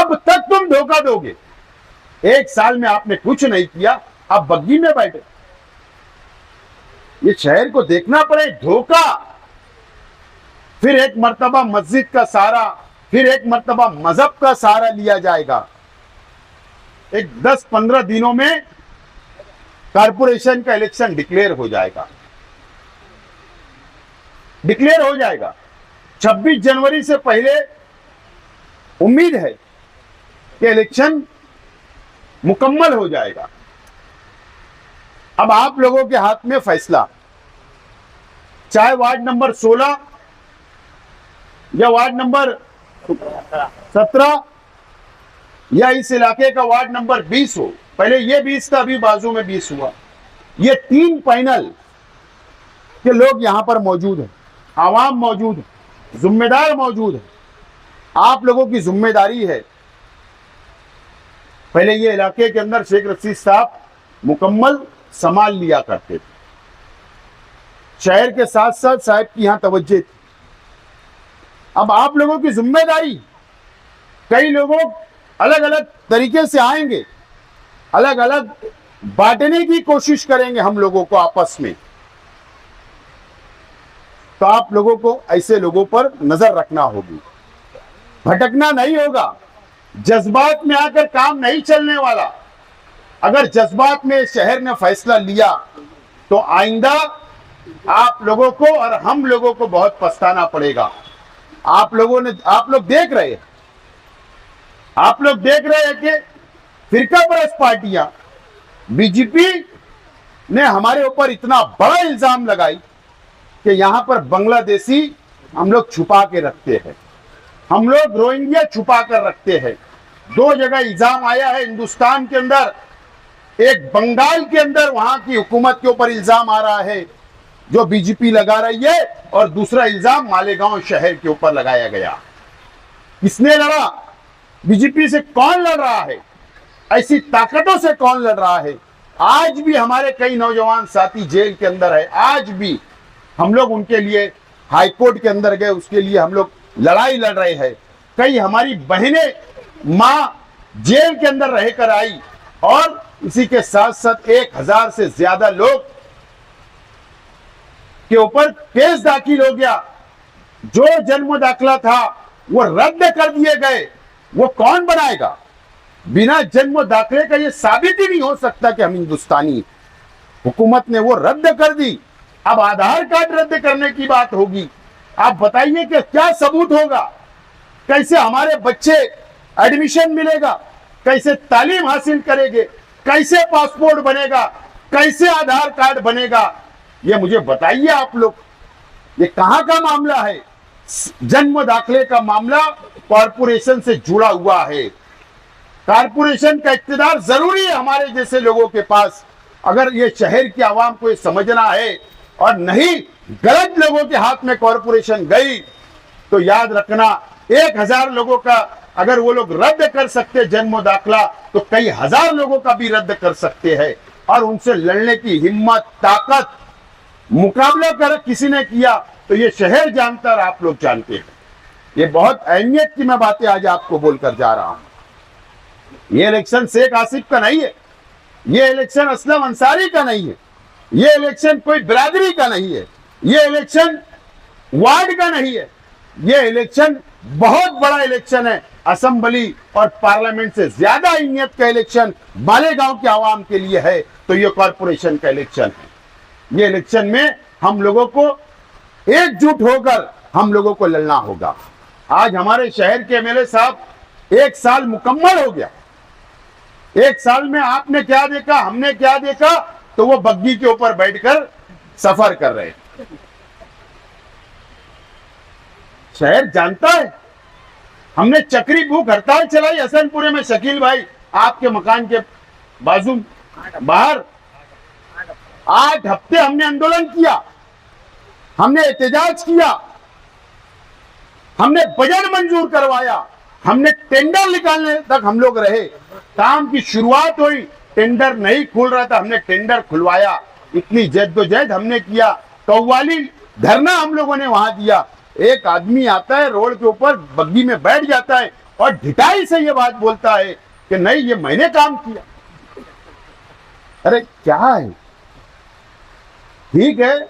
कब तक तुम धोखा दोगे? 1 साल में आपने कुछ नहीं किया, आप बग्गी में बैठे। ये शहर को देखना पड़े, धोखा। फिर एक मर्तबा मस्जिद का सहारा, फिर एक मर्तबा मजहब का सहारा लिया जाएगा। एक 10-15 दिनों में कारपोरेशन का इलेक्शन डिक्लेयर हो जाएगा, डिक्लेयर हो जाएगा। 26 जनवरी से पहले उम्मीद है कि इलेक्शन मुकम्मल हो जाएगा। अब आप लोगों के हाथ में फैसला, चाहे वार्ड नंबर 16 या वार्ड नंबर 17 या इस इलाके का वार्ड नंबर 20 हो। पहले ये 20 था, अभी बाजू में 20 हुआ। ये 3 पैनल के लोग यहां पर मौजूद हैं, आवाम मौजूद है, जिम्मेदार मौजूद है। आप लोगों की जिम्मेदारी है। पहले ये इलाके के अंदर शेख रशीद साहब मुकम्मल संभाल लिया करते थे, शहर के साथ साथ साहब की यहां तवज्जो थी। अब आप लोगों की जिम्मेदारी, कई लोगों अलग अलग तरीके से आएंगे, अलग अलग बांटने की कोशिश करेंगे हम लोगों को आपस में। तो आप लोगों को ऐसे लोगों पर नजर रखना होगी, भटकना नहीं होगा। जज्बात में आकर काम नहीं चलने वाला। अगर जज्बात में शहर ने फैसला लिया तो आइंदा आप लोगों को और हम लोगों को बहुत पछताना पड़ेगा। आप लोग देख रहे हैं, आप लोग देख रहे हैं कि फिरका परस्त पार्टियां, बीजेपी ने हमारे ऊपर इतना बड़ा इल्जाम लगाई कि यहां पर बांग्लादेशी हम लोग छुपा के रखते हैं, हम लोग रोहिंग्या छुपा कर रखते हैं। 2 जगह इल्जाम आया है हिंदुस्तान के अंदर। एक बंगाल के अंदर वहां की हुकूमत के ऊपर इल्जाम आ रहा है जो बीजेपी लगा रही है, और दूसरा इल्जाम मालेगांव शहर के ऊपर लगाया गया। किसने लड़ा? बीजेपी से कौन लड़ रहा है? ऐसी ताकतों से कौन लड़ रहा है? आज भी हमारे कई नौजवान साथी जेल के अंदर है। आज भी हम लोग उनके लिए हाईकोर्ट के अंदर गए, उसके लिए हम लोग लड़ाई लड़ रहे हैं। कई हमारी बहनें, मां जेल के अंदर रहकर आई, और इसी के साथ साथ 1000 से ज्यादा लोग के ऊपर केस दाखिल हो गया। जो जन्म दाखला था वो रद्द कर दिए गए। वो कौन बनाएगा? बिना जन्म दाखले का ये साबित ही नहीं हो सकता कि हम हिंदुस्तानी। हुकूमत ने वो रद्द कर दी। अब आधार कार्ड रद्द करने की बात होगी। आप बताइए कि क्या सबूत होगा? कैसे हमारे बच्चे एडमिशन मिलेगा? कैसे तालीम हासिल करेंगे? कैसे पासपोर्ट बनेगा? कैसे आधार कार्ड बनेगा? ये मुझे बताइए आप लोग। ये कहां का मामला है? जन्म दाखले का मामला कॉरपोरेशन से जुड़ा हुआ है। कॉरपोरेशन का इख्तियार जरूरी है हमारे जैसे लोगों के पास। अगर ये शहर की आवाम को ये समझना है और नहीं गलत लोगों के हाथ में कॉरपोरेशन गई, तो याद रखना 1000 लोगों का अगर वो लोग रद्द कर सकते जन्म दाखला, तो कई हजार लोगों का भी रद्द कर सकते हैं। और उनसे लड़ने की हिम्मत, ताकत, मुकाबला कर किसी ने किया तो ये शहर जानता और आप लोग जानते हैं। ये बहुत अहमियत की मैं बातें आज आपको बोलकर जा रहा हूं। ये इलेक्शन शेख आसिफ का नहीं है, ये इलेक्शन असलम अंसारी का नहीं है, ये इलेक्शन कोई बिरादरी का नहीं है, ये इलेक्शन वार्ड का नहीं है, ये इलेक्शन बहुत बड़ा इलेक्शन है। असेंबली और पार्लियामेंट से ज्यादा अहमियत का इलेक्शन मालेगांव के आवाम के लिए है, तो ये कॉरपोरेशन का इलेक्शन है। ये इलेक्शन में हम लोगों को एकजुट होकर हम लोगों को लड़ना होगा। आज हमारे शहर के एमएलए साहब 1 साल मुकम्मल हो गया। 1 साल में आपने क्या देखा, हमने क्या देखा? तो वो बग्गी के ऊपर बैठकर सफर कर रहे हैं। शहर जानता है। हमने चक्री भूख हड़ताल चलाई हसनपुरे में, शकील भाई आपके मकान के बाजू बाहर 8 हफ्ते हमने आंदोलन किया, हमने एहतजाज किया, हमने बजट मंजूर करवाया, हमने टेंडर निकालने तक हम लोग रहे। काम की शुरुआत हुई, टेंडर नहीं खुल रहा था, हमने टेंडर खुलवाया। इतनी जद्दोजहद हमने किया। कव्वाली धरना हम लोगों ने वहां दिया। एक आदमी आता है रोड के ऊपर बग्गी में बैठ जाता है, और ढिठाई से ये बात बोलता है कि नहीं ये मैंने काम किया। अरे क्या है, ठीक है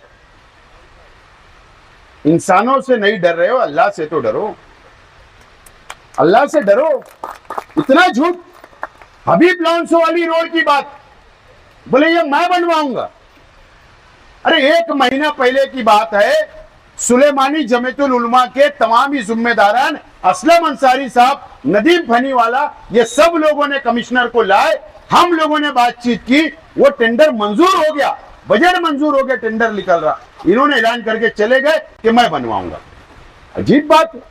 इंसानों से नहीं डर रहे हो, अल्लाह से तो डरो, अल्लाह से डरो। इतना झूठ। हबीब लॉन्सो वाली रोड की बात, बोले ये मैं बनवाऊंगा। अरे 1 महीना पहले की बात है, सुलेमानी जमीयतुल उलमा के तमाम ही जिम्मेदारान, असलम अंसारी साहब, नदीम फनीवाला, ये सब लोगों ने कमिश्नर को लाए, हम लोगों ने बातचीत की, वो टेंडर मंजूर हो गया, बजट मंजूर हो गया, टेंडर निकल रहा, इन्होंने ऐलान करके चले गए कि मैं बनवाऊंगा। अजीब बात है।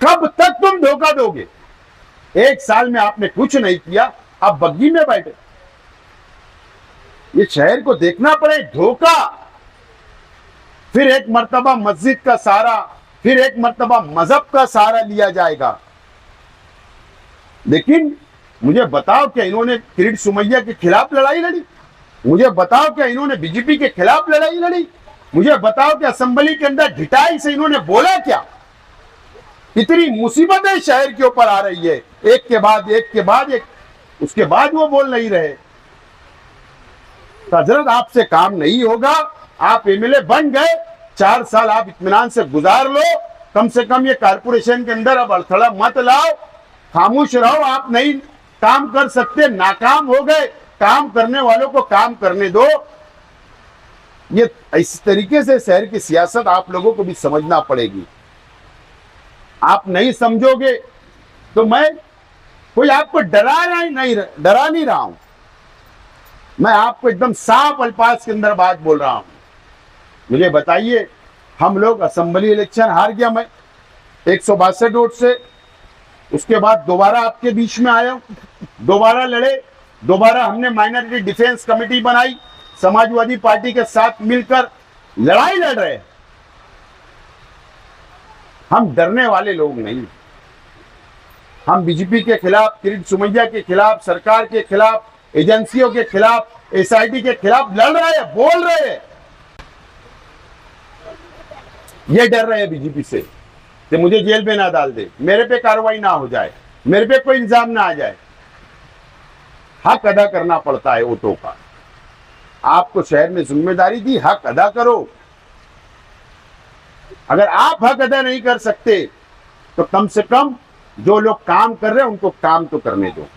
कब तक तुम धोखा दोगे? 1 साल में आपने कुछ नहीं किया, आप बग्गी में बैठे। ये शहर को देखना पड़े, धोखा। फिर एक मर्तबा मस्जिद का सहारा, फिर एक मर्तबा मजहब का सहारा लिया जाएगा। लेकिन मुझे बताओ क्या इन्होंने किरीट सुमैया के खिलाफ लड़ाई लड़ी? मुझे बताओ क्या इन्होंने बीजेपी के खिलाफ लड़ाई लड़ी? मुझे बताओ कि असेंबली के अंदर ढिठाई से इन्होंने बोला क्या? इतनी मुसीबतें शहर के ऊपर आ रही है, एक के बाद एक, उसके बाद वो बोल नहीं रहे। तो हजरत आपसे काम नहीं होगा, आप एमएलए बन गए, 4 साल आप इत्मीनान से गुजार लो, कम से कम ये कारपोरेशन के अंदर अब अड़थड़ा मत लाओ, खामोश रहो। आप नहीं काम कर सकते, नाकाम हो गए, काम करने वालों को काम करने दो। ये इस तरीके से शहर की सियासत आप लोगों को भी समझना पड़ेगी। आप नहीं समझोगे तो मैं कोई आपको डरा नहीं रहा हूं, मैं आपको एकदम साफ अल्फाज के अंदर बात बोल रहा हूं। मुझे बताइए, हम लोग असेंबली इलेक्शन हार गया मैं 162 वोट से, उसके बाद दोबारा आपके बीच में आया, दोबारा लड़े, दोबारा हमने माइनॉरिटी डिफेंस कमेटी बनाई, समाजवादी पार्टी के साथ मिलकर लड़ाई लड़ रहे हैं। हम डरने वाले लोग नहीं, हम बीजेपी के खिलाफ, किरीट सुमैया के खिलाफ, सरकार के खिलाफ, एजेंसियों के खिलाफ, एसआईटी के खिलाफ लड़ रहे हैं, बोल रहे हैं। ये डर रहे हैं बीजेपी से कि मुझे जेल में ना डाल दे, मेरे पे कार्रवाई ना हो जाए, मेरे पे कोई इल्जाम ना आ जाए। हक अदा करना पड़ता है वोटों का। आपको शहर में जिम्मेदारी दी, हक अदा करो। अगर आप हक अदा नहीं कर सकते तो कम से कम जो लोग काम कर रहे हैं उनको काम तो करने दो।